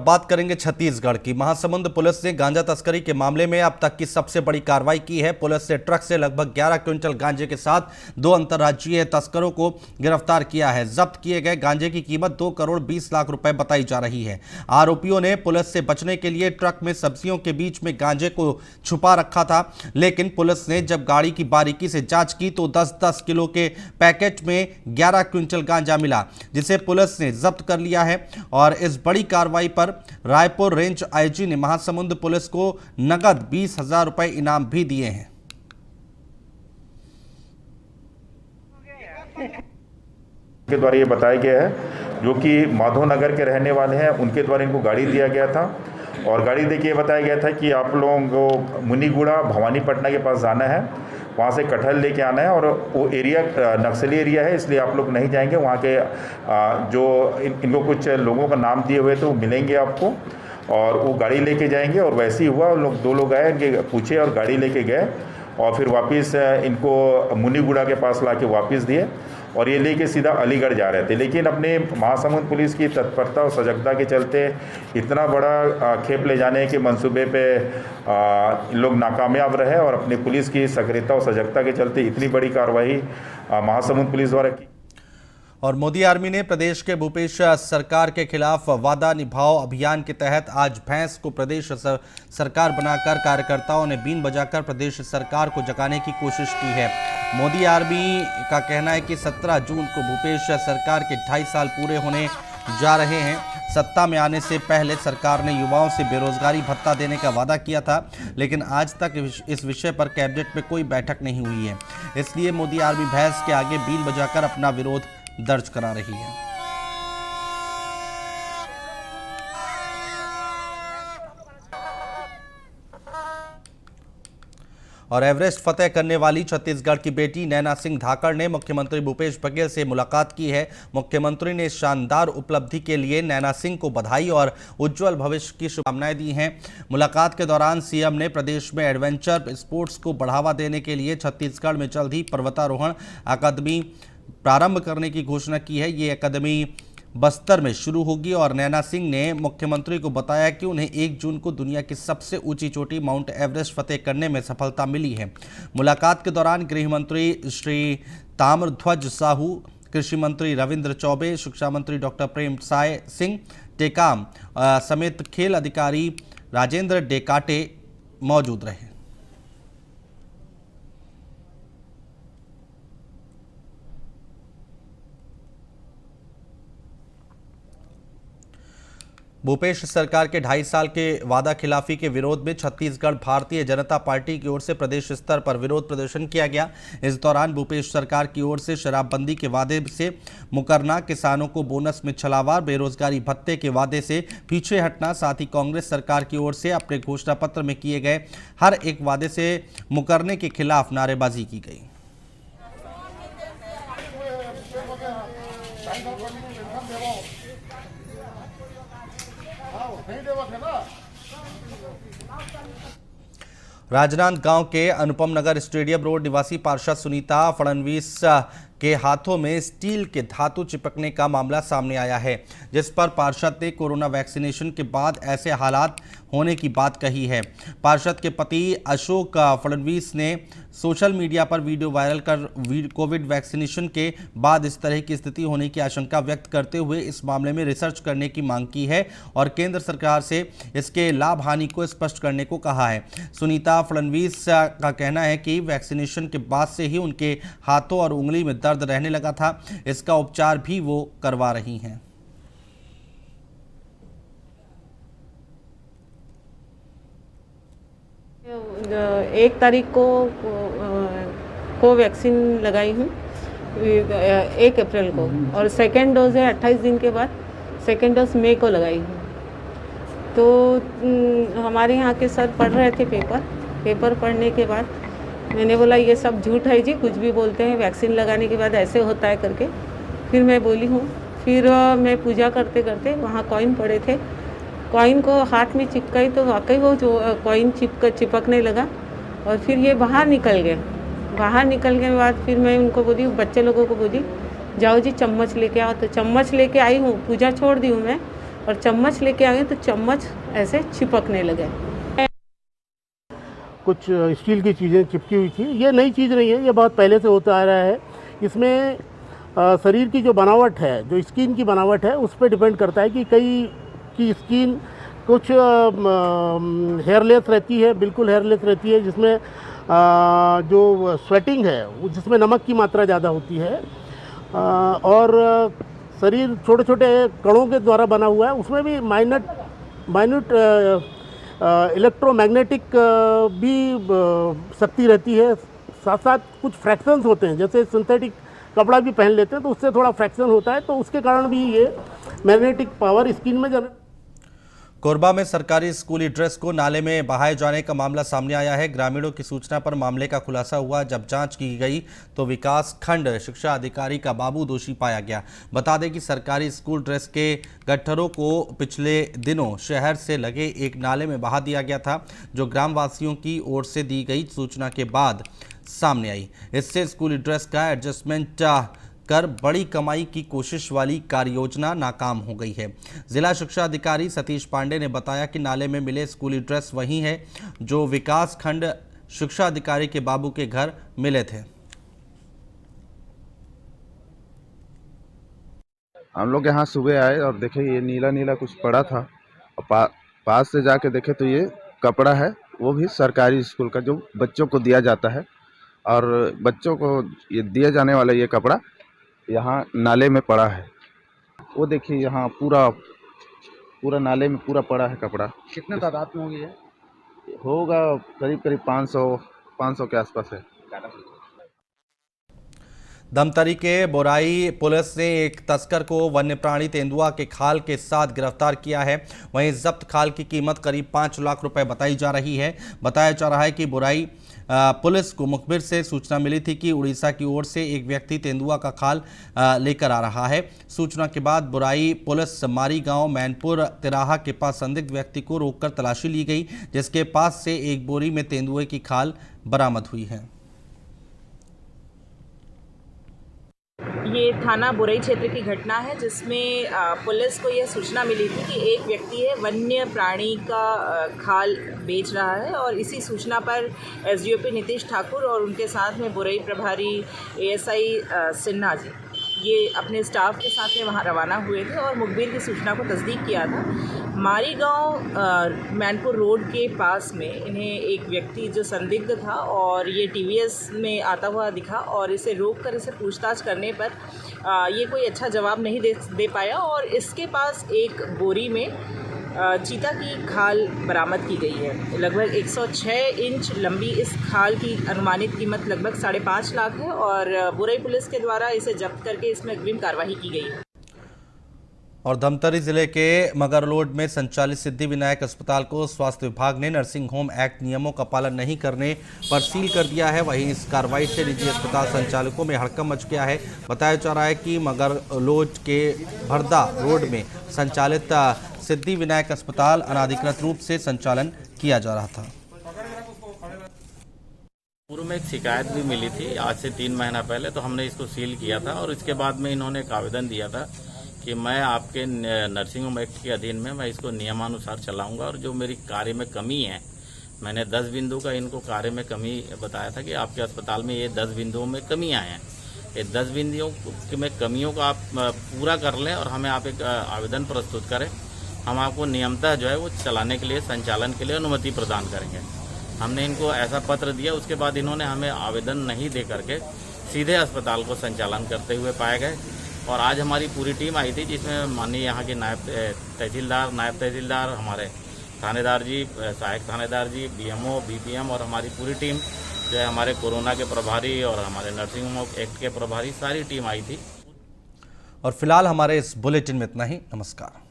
बात करेंगे छत्तीसगढ़ की। महासमुंद पुलिस ने गांजा तस्करी के मामले में अब तक की सबसे बड़ी कार्रवाई की है। पुलिस ने ट्रक से लगभग 11 क्विंटल गांजे के साथ 2 अंतर्राज्यीय तस्करों को गिरफ्तार किया है। जब्त किए गए गांजे की कीमत 2 करोड़ 20 लाख रुपए बताई जा रही है। आरोपियों ने पुलिस से बचने के लिए ट्रक में सब्जियों के बीच में गांजे को छुपा रखा था, लेकिन पुलिस ने जब गाड़ी की बारीकी से जांच की तो 10-10 किलो के पैकेट में 11 क्विंटल गांजा मिला, जिसे पुलिस ने जब्त कर लिया है। और इस बड़ी कार्रवाई पर रायपुर रेंज आईजी ने महासमुंद पुलिस को नगद 20,000 रुपए इनाम भी दिए हैं। के द्वारा ये बताया गया है जो कि माधवनगर के रहने वाले हैं, उनके द्वारा इनको गाड़ी दिया गया था और गाड़ी देके बताया गया था कि आप लोगों को मुनीगुड़ा भवानीपटना के पास जाना है, वहाँ से कटहल लेके आना है और वो एरिया नक्सली एरिया है, इसलिए आप लोग नहीं जाएंगे। वहाँ के जो इनको कुछ लोगों का नाम दिए हुए तो वो मिलेंगे आपको और वो गाड़ी लेके जाएंगे। और वैसे ही हुआ, लोग 2 लोग आए, इनके पूछे और गाड़ी लेके गए और फिर वापस इनको मुनीगुड़ा के पास ला के वापस दिए और ये लेके सीधा अलीगढ़ जा रहे थे। लेकिन अपने महासमुंद पुलिस की तत्परता और सजगता के चलते इतना बड़ा खेप ले जाने के मंसूबे पे लोग नाकामयाब रहे और अपनी पुलिस की सक्रियता और सजगता के चलते इतनी बड़ी कार्रवाई महासमुंद पुलिस द्वारा की। और मोदी आर्मी ने प्रदेश के भूपेश सरकार के खिलाफ वादा निभाओ अभियान के तहत आज भैंस को प्रदेश सरकार बनाकर कार्यकर्ताओं ने बीन बजाकर प्रदेश सरकार को जगाने की कोशिश की है। मोदी आर्मी का कहना है कि 17 जून को भूपेश सरकार के 2.5 साल पूरे होने जा रहे हैं। सत्ता में आने से पहले सरकार ने युवाओं से बेरोजगारी भत्ता देने का वादा किया था, लेकिन आज तक इस विषय पर कैबिनेट में कोई बैठक नहीं हुई है। इसलिए मोदी आर्मी भैंस के आगे बीन बजाकर अपना विरोध दर्ज करा रही है। और एवरेस्ट फतेह करने वाली छत्तीसगढ़ की बेटी नैना सिंह धाकड़ ने मुख्यमंत्री भूपेश बघेल से मुलाकात की है। मुख्यमंत्री ने इस शानदार उपलब्धि के लिए नैना सिंह को बधाई और उज्जवल भविष्य की शुभकामनाएं दी हैं। मुलाकात के दौरान सीएम ने प्रदेश में एडवेंचर स्पोर्ट्स को बढ़ावा देने के लिए छत्तीसगढ़ में जल्द ही पर्वतारोहण अकादमी प्रारंभ करने की घोषणा की है। ये अकादमी बस्तर में शुरू होगी और नैना सिंह ने मुख्यमंत्री को बताया कि उन्हें 1 जून को दुनिया की सबसे ऊंची चोटी माउंट एवरेस्ट फतेह करने में सफलता मिली है। मुलाकात के दौरान गृह मंत्री श्री ताम्रध्वज साहू, कृषि मंत्री रविंद्र चौबे, शिक्षा मंत्री डॉक्टर प्रेमसाय सिंह टेकाम समेत खेल अधिकारी राजेंद्र डेकाटे मौजूद रहे। भूपेश सरकार के 2.5 साल के वादा खिलाफी के विरोध में छत्तीसगढ़ भारतीय जनता पार्टी की ओर से प्रदेश स्तर पर विरोध प्रदर्शन किया गया। इस दौरान भूपेश सरकार की ओर से शराबबंदी के वादे से मुकरना, किसानों को बोनस में छलावा, बेरोजगारी भत्ते के वादे से पीछे हटना, साथ ही कांग्रेस सरकार की ओर से अपने घोषणा पत्र में किए गए हर एक वादे से मुकरने के खिलाफ नारेबाजी की गई। राजनांदगांव के अनुपम नगर स्टेडियम रोड निवासी पार्षद सुनीता फडणवीस के हाथों में स्टील के धातु चिपकने का मामला सामने आया है, जिस पर पार्षद ने कोरोना वैक्सीनेशन के बाद ऐसे हालात होने की बात कही है। पार्षद के पति अशोक फडणवीस ने सोशल मीडिया पर वीडियो वायरल कर कोविड वैक्सीनेशन के बाद इस तरह की स्थिति होने की आशंका व्यक्त करते हुए इस मामले में रिसर्च करने की मांग की है और केंद्र सरकार से इसके लाभ हानि को स्पष्ट करने को कहा है। सुनीता फडणवीस का कहना है कि वैक्सीनेशन के बाद से ही उनके हाथों और उंगली में दर्द रहने लगा था। इसका उपचार भी वो करवा रही हैं। 1 तारीख को वैक्सीन लगाई हूँ, 1 अप्रैल को, और सेकेंड डोज है 28 दिन के बाद, सेकेंड डोज मई को लगाई हूँ। तो हमारे यहाँ के सर पढ़ रहे थे पेपर पढ़ने के बाद मैंने बोला ये सब झूठ है जी, कुछ भी बोलते हैं, वैक्सीन लगाने के बाद ऐसे होता है करके। फिर मैं बोली हूँ। फिर मैं पूजा करते करते वहाँ कॉइन पड़े थे, कॉइन को हाथ में चिपकाई तो वाकई वो जो कॉइन चिपकने लगा और फिर ये बाहर निकल गए। बाहर निकलने के बाद फिर मैं उनको बोली, बच्चे लोगों को बोली जाओ जी चम्मच लेके आओ। तो चम्मच लेके आई हूँ, पूजा छोड़ दी हूँ मैं, और चम्मच लेके आ गए तो चम्मच ऐसे चिपकने लगे। कुछ स्टील की चीज़ें चिपकी हुई थी। ये नई चीज़ नहीं है, ये बहुत पहले से होता आ रहा है। इसमें शरीर की जो बनावट है, जो स्किन की बनावट है, उस पर डिपेंड करता है कि कई की स्किन कुछ हेयरलेस रहती है, बिल्कुल हेयरलेस रहती है, जिसमें जो स्वेटिंग है जिसमें नमक की मात्रा ज़्यादा होती है, और शरीर छोटे छोटे कणों के द्वारा बना हुआ है, उसमें भी माइन्यूट इलेक्ट्रोमैग्नेटिक भी शक्ति रहती है। साथ साथ कुछ फ्रैक्शंस होते हैं, जैसे सिंथेटिक कपड़ा भी पहन लेते हैं तो उससे थोड़ा फ्रैक्शन होता है, तो उसके कारण भी ये मैग्नेटिक पावर स्किन में कोरबा में सरकारी स्कूली ड्रेस को नाले में बहाए जाने का मामला सामने आया है। ग्रामीणों की सूचना पर मामले का खुलासा हुआ। जब जांच की गई तो विकास खंड शिक्षा अधिकारी का बाबू दोषी पाया गया। बता दें कि सरकारी स्कूल ड्रेस के गट्ठरों को पिछले दिनों शहर से लगे एक नाले में बहा दिया गया था, जो ग्रामवासियों की ओर से दी गई सूचना के बाद सामने आई। इससे स्कूली ड्रेस का एडजस्टमेंट कर बड़ी कमाई की कोशिश वाली कार्ययोजना नाकाम हो गई है। जिला शिक्षा अधिकारी सतीश पांडे ने बताया कि नाले में मिले स्कूली ड्रेस वही है जो विकास खंड शिक्षा अधिकारी के बाबू के घर मिले थे। हम लोग यहाँ सुबह आए और देखे ये नीला नीला कुछ पड़ा था, और पास से जाके देखे तो ये कपड़ा है, वो भी सरकारी स्कूल का जो बच्चों को दिया जाता है। और बच्चों को ये दिया जाने वाला ये कपड़ा यहाँ नाले में पड़ा है। वो देखिए यहाँ पूरा नाले में पूरा पड़ा है कपड़ा। कितने तादाद में होगी ये? होगा करीब 500 के आसपास है। धमतरी के बोराई पुलिस ने एक तस्कर को वन्य प्राणी तेंदुआ के खाल के साथ गिरफ्तार किया है। वहीं जब्त खाल की कीमत करीब 5 लाख रुपए बताई जा रही है। बताया जा रहा है कि बोराई पुलिस को मुखबिर से सूचना मिली थी कि उड़ीसा की ओर से एक व्यक्ति तेंदुआ का खाल लेकर आ रहा है। सूचना के बाद बोराई पुलिस मारी गांव मैनपुर तिराहा के पास संदिग्ध व्यक्ति को रोककर तलाशी ली गई, जिसके पास से एक बोरी में तेंदुए की खाल बरामद हुई है। ये थाना बुरई क्षेत्र की घटना है, जिसमें पुलिस को यह सूचना मिली थी कि एक व्यक्ति है वन्य प्राणी का खाल बेच रहा है, और इसी सूचना पर एसडीओपी नीतीश ठाकुर और उनके साथ में बुरई प्रभारी एएसआई सिन्हा जी ये अपने स्टाफ के साथ में वहाँ रवाना हुए थे और मुखबिर की सूचना को तस्दीक किया था। मारी गांव मैनपुर रोड के पास में इन्हें एक व्यक्ति जो संदिग्ध था और ये टीवीएस में आता हुआ दिखा, और इसे रोककर इसे पूछताछ करने पर ये कोई अच्छा जवाब नहीं दे पाया, और इसके पास एक बोरी में चीता की खाल बरामद की गई है। लगभग 106 इंच लंबी इस खाल की अनुमानित कीमत लगभग 5.5 लाख है, और बुरई पुलिस के द्वारा इसे जब्त करके इसमें अग्रिम कार्रवाई की गई है। और धमतरी जिले के मगरलोड में संचालित सिद्धि विनायक अस्पताल को स्वास्थ्य विभाग ने नर्सिंग होम एक्ट नियमों का पालन नहीं करने पर सील कर दिया है। वहीं इस कार्रवाई से निजी अस्पताल संचालकों में हड़कंप मच गया है। बताया जा रहा है कि मगरलोड के भरदा रोड में संचालित सिद्धि विनायक अस्पताल अनाधिकृत रूप से संचालन किया जा रहा था। पूर्व में एक शिकायत भी मिली थी आज से 3 महीना पहले, तो हमने इसको सील किया था, और इसके बाद में इन्होंने एक आवेदन दिया था कि मैं आपके नर्सिंग होम एक्ट के अधीन में मैं इसको नियमानुसार चलाऊंगा, और जो मेरी कार्य में कमी है, मैंने 10 बिंदु का इनको कार्य में कमी बताया था कि आपके अस्पताल में ये 10 बिंदुओं में कमियां हैं। ये 10 बिंदुओं में कमियों को आप पूरा कर लें और हमें आप एक आवेदन प्रस्तुत करें। हम आपको नियमतः जो है वो चलाने के लिए, संचालन के लिए अनुमति प्रदान करेंगे। हमने इनको ऐसा पत्र दिया, उसके बाद इन्होंने हमें आवेदन नहीं दे करके सीधे अस्पताल को संचालन करते हुए पाए गए। और आज हमारी पूरी टीम आई थी, जिसमें माननीय यहाँ के नायब तहसीलदार, हमारे थानेदार जी, सहायक थानेदार जी, बीएमओ, बीपीएम और हमारी पूरी टीम जो है, हमारे कोरोना के प्रभारी और हमारे नर्सिंग होम एक्ट के प्रभारी, सारी टीम आई थी। और फिलहाल हमारे इस बुलेटिन में इतना ही। नमस्कार।